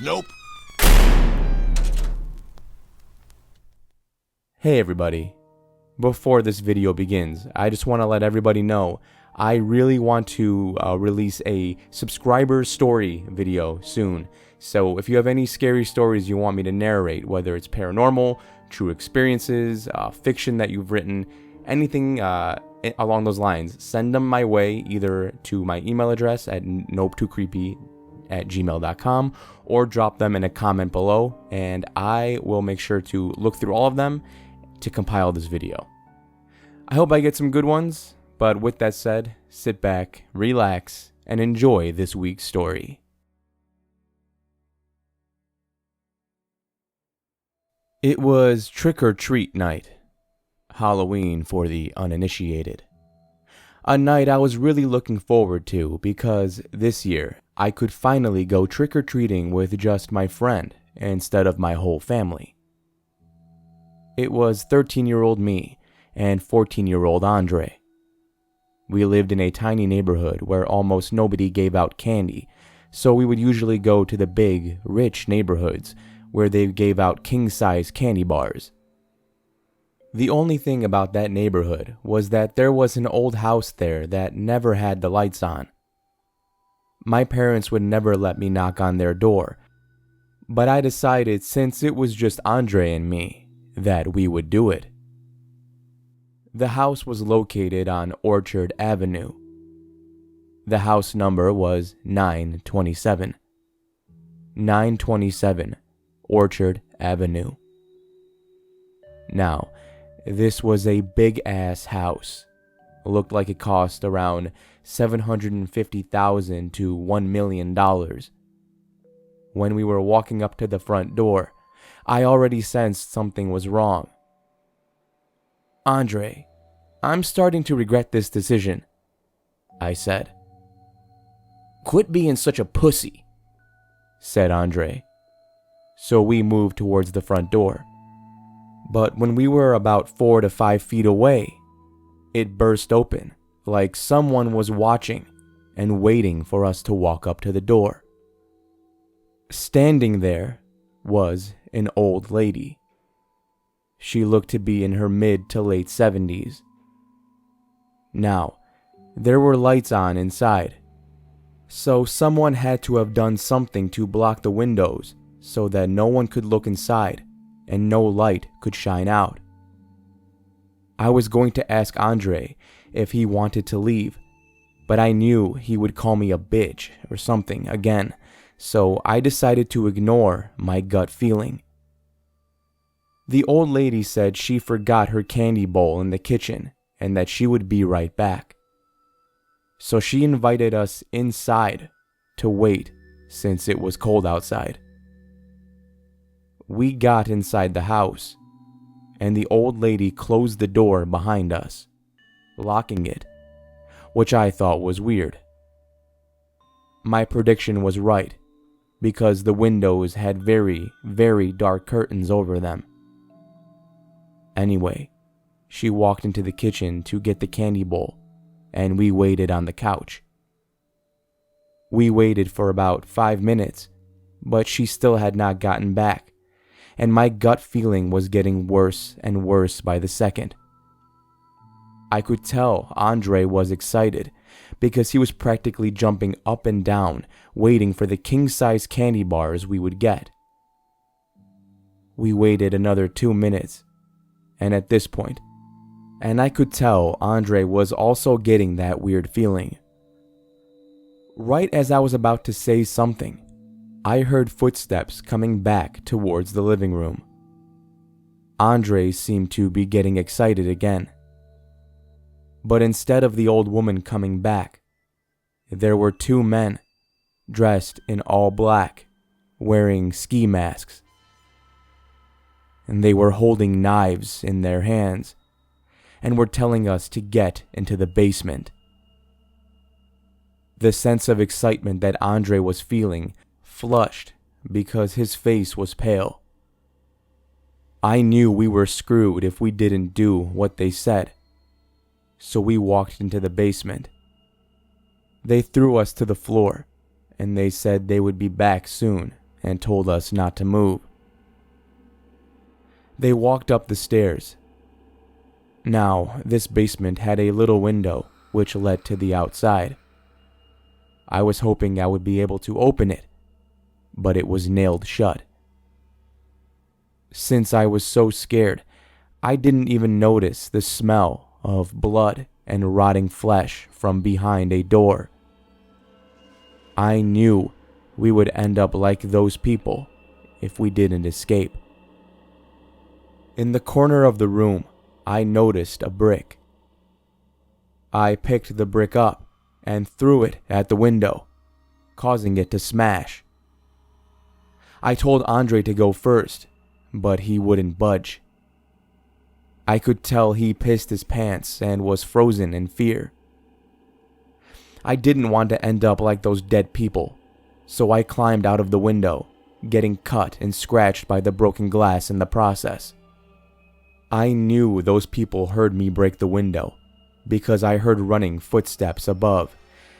Nope. Hey everybody, before this video begins, I just want to let everybody know I really want to release a subscriber story video soon. So if you have any scary stories you want me to narrate, whether it's paranormal, true experiences, fiction that you've written, anything along those lines, send them my way either to my email address at nopetocreepy@gmail.com or drop them in a comment below, and I will make sure to look through all of them to compile this video. I hope I get some good ones, but with that said, sit back, relax, and enjoy this week's story. It was trick-or-treat night, Halloween for the uninitiated. A night I was really looking forward to because this year I could finally go trick-or-treating with just my friend instead of my whole family. It was 13-year-old me and 14-year-old Andre. We lived in a tiny neighborhood where almost nobody gave out candy, so we would usually go to the big, rich neighborhoods where they gave out king-size candy bars. The only thing about that neighborhood was that there was an old house there that never had the lights on. My parents would never let me knock on their door, but I decided since it was just Andre and me, that we would do it. The house was located on Orchard Avenue. The house number was 927. 927 Orchard Avenue. Now, this was a big-ass house. Looked like it cost around $750,000 to $1 million. When we were walking up to the front door, I already sensed something was wrong. "Andre, I'm starting to regret this decision," I said. "Quit being such a pussy," said Andre. So we moved towards the front door. But when we were about 4 to 5 feet away, it burst open like someone was watching and waiting for us to walk up to the door. Standing there was an old lady. She looked to be in her mid to late 70s. Now, there were lights on inside, so someone had to have done something to block the windows so that no one could look inside and no light could shine out. I was going to ask Andre if he wanted to leave, but I knew he would call me a bitch or something again, so I decided to ignore my gut feeling. The old lady said she forgot her candy bowl in the kitchen and that she would be right back. So she invited us inside to wait since it was cold outside. We got inside the house, and the old lady closed the door behind us, locking it, which I thought was weird. My prediction was right, because the windows had very, very dark curtains over them. Anyway, she walked into the kitchen to get the candy bowl, and we waited on the couch. We waited for about 5 minutes, but she still had not gotten back, and my gut feeling was getting worse and worse by the second. I could tell Andre was excited because he was practically jumping up and down, waiting for the king-size candy bars we would get. We waited another 2 minutes, and at this point, and I could tell Andre was also getting that weird feeling. Right as I was about to say something, I heard footsteps coming back towards the living room. Andre seemed to be getting excited again. But instead of the old woman coming back, there were 2 men, dressed in all black, wearing ski masks. And they were holding knives in their hands, and were telling us to get into the basement. The sense of excitement that Andre was feeling flushed because his face was pale. I knew we were screwed if we didn't do what they said, so we walked into the basement. They threw us to the floor, and they said they would be back soon and told us not to move. They walked up the stairs. Now, this basement had a little window which led to the outside. I was hoping I would be able to open it, but it was nailed shut. Since I was so scared, I didn't even notice the smell of blood and rotting flesh from behind a door. I knew we would end up like those people if we didn't escape. In the corner of the room, I noticed a brick. I picked the brick up and threw it at the window, causing it to smash. I told Andre to go first, but he wouldn't budge. I could tell he pissed his pants and was frozen in fear. I didn't want to end up like those dead people, so I climbed out of the window, getting cut and scratched by the broken glass in the process. I knew those people heard me break the window, because I heard running footsteps above,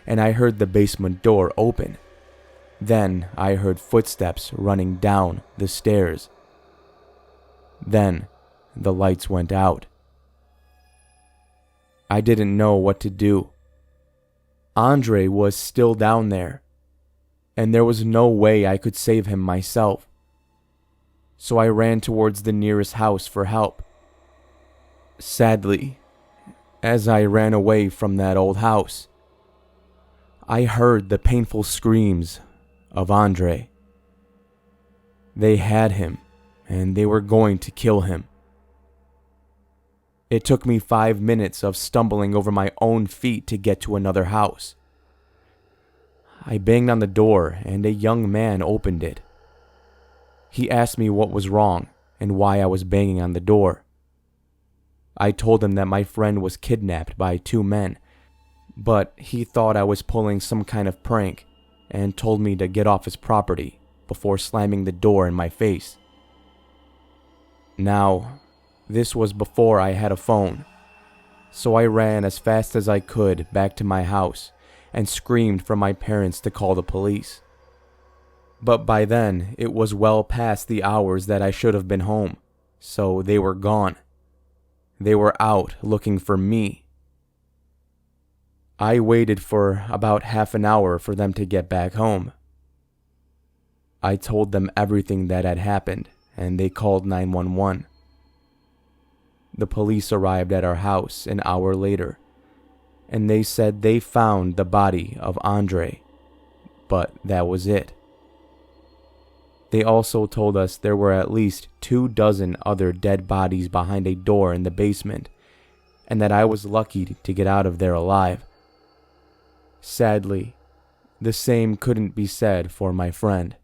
and I heard the basement door open. Then I heard footsteps running down the stairs. Then the lights went out. I didn't know what to do. Andre was still down there, and there was no way I could save him myself. So I ran towards the nearest house for help. Sadly, as I ran away from that old house, I heard the painful screams of Andre. They had him, and they were going to kill him. It took me 5 minutes of stumbling over my own feet to get to another house. I banged on the door, and a young man opened it. He asked me what was wrong and why I was banging on the door. I told him that my friend was kidnapped by 2 men, but he thought I was pulling some kind of prank and told me to get off his property before slamming the door in my face. Now, this was before I had a phone, so I ran as fast as I could back to my house and screamed for my parents to call the police. But by then, it was well past the hours that I should have been home, so they were gone. They were out looking for me. I waited for about half an hour for them to get back home. I told them everything that had happened, and they called 911. The police arrived at our house an hour later, and they said they found the body of Andre, but that was it. They also told us there were at least 24 other dead bodies behind a door in the basement, and that I was lucky to get out of there alive. Sadly, the same couldn't be said for my friend.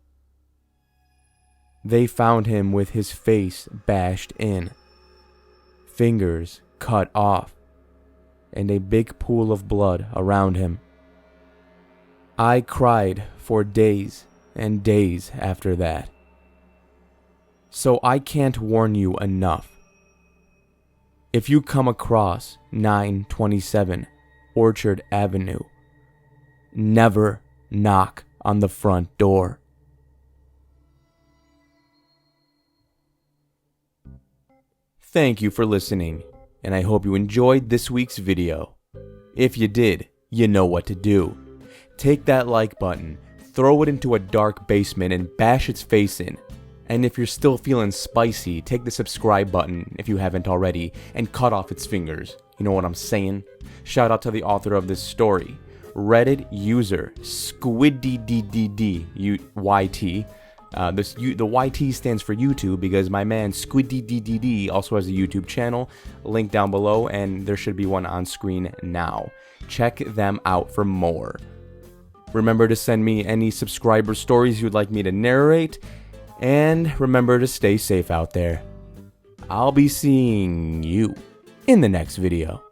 They found him with his face bashed in, fingers cut off, and a big pool of blood around him. I cried for days and days after that. So I can't warn you enough. If you come across 927 Orchard Avenue, never knock on the front door. Thank you for listening, and I hope you enjoyed this week's video. If you did, you know what to do. Take that like button, throw it into a dark basement and bash its face in. And if you're still feeling spicy, take the subscribe button if you haven't already and cut off its fingers. You know what I'm saying? Shout out to the author of this story, Reddit user Squidddy YT. The YT stands for YouTube because my man Squidddy also has a YouTube channel, link down below, and there should be one on screen now. Check them out for more. Remember to send me any subscriber stories you'd like me to narrate, and remember to stay safe out there. I'll be seeing you in the next video.